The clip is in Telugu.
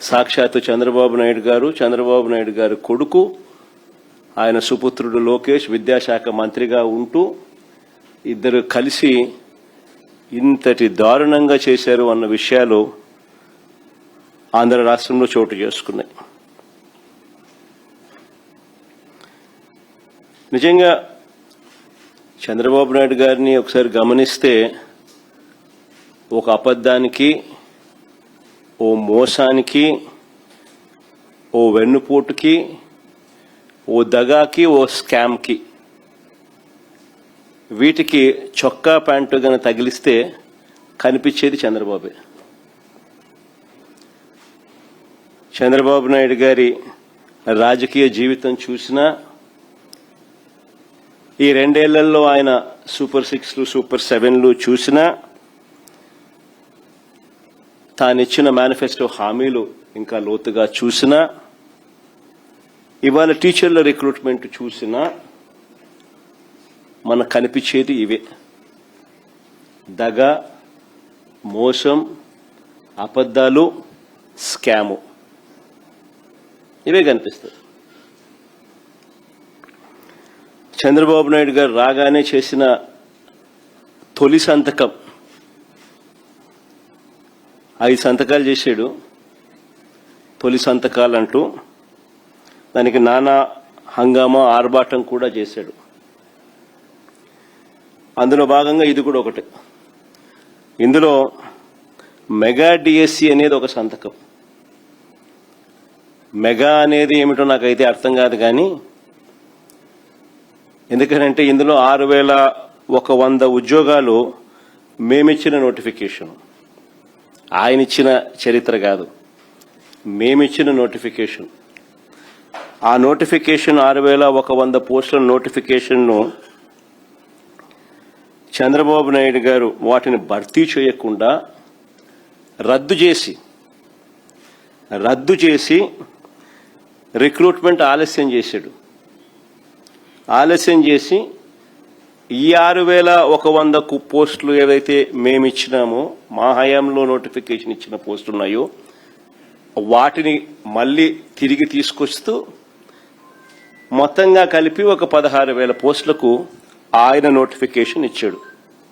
సాక్షాత్తు చంద్రబాబు నాయుడు గారు కొడుకు, ఆయన సుపుత్రుడు లోకేష్ విద్యాశాఖ మంత్రిగా ఉంటూ ఇద్దరు కలిసి ఇంతటి దారుణంగా చేశారు అన్న విషయాలు ఆంధ్ర రాష్ట్రంలో చోటు చేసుకున్నాయి. నిజంగా చంద్రబాబు నాయుడు గారిని ఒకసారి గమనిస్తే ఒక అబద్ధానికి, ఓ మోసానికి, ఓ వెన్నుపోటుకి, ఓ దగాకి, ఓ స్కామ్కి, వీటికి చొక్కా ప్యాంటు గన తగిలిస్తే కనిపించేది చంద్రబాబే. చంద్రబాబు నాయుడు గారి రాజకీయ జీవితం చూసినా, ఈ 2 ఏళ్లలో ఆయన సూపర్ 6లు సూపర్ 7లు చూసినా, తానిచ్చిన మేనిఫెస్టో హామీలు ఇంకా లోతుగా చూసినా, ఇవాళ టీచర్ల రిక్రూట్మెంట్ చూసినా మనకు కనిపించేది ఇవే: దగ, మోసం, అబద్ధాలు, స్కాము. ఇవే కనిపిస్తాయి. చంద్రబాబు నాయుడు గారు రాగానే చేసిన తొలి సంతకం 5 సంతకాలు చేశాడు. తొలి సంతకాలు అంటూ దానికి నానా హంగామా ఆర్భాటం కూడా చేశాడు. అందులో భాగంగా ఇది కూడా ఒకటి. ఇందులో మెగా డిఎస్సి అనేది ఒక సంతకం. మెగా అనేది ఏమిటో నాకైతే అర్థం కాదు, కానీ ఎందుకంటే ఇందులో 6100 ఉద్యోగాలు మేమిచ్చిన నోటిఫికేషన్, ఆయన ఇచ్చిన చరిత్ర కాదు, మేమిచ్చిన నోటిఫికేషన్. ఆ నోటిఫికేషన్ 6100 పోస్టుల నోటిఫికేషన్ను చంద్రబాబు నాయుడు గారు వాటిని భర్తీ చేయకుండా రద్దు చేసి రిక్రూట్మెంట్ ఆలస్యం చేశాడు. ఆలస్యం చేసి ఈ 6100 పోస్టులు ఏవైతే మేము ఇచ్చినామో, మా హయాంలో నోటిఫికేషన్ ఇచ్చిన పోస్టులు ఉన్నాయో, వాటిని మళ్ళీ తిరిగి తీసుకొస్తూ మొత్తంగా కలిపి ఒక 16,000 పోస్టులకు ఆయన నోటిఫికేషన్ ఇచ్చాడు.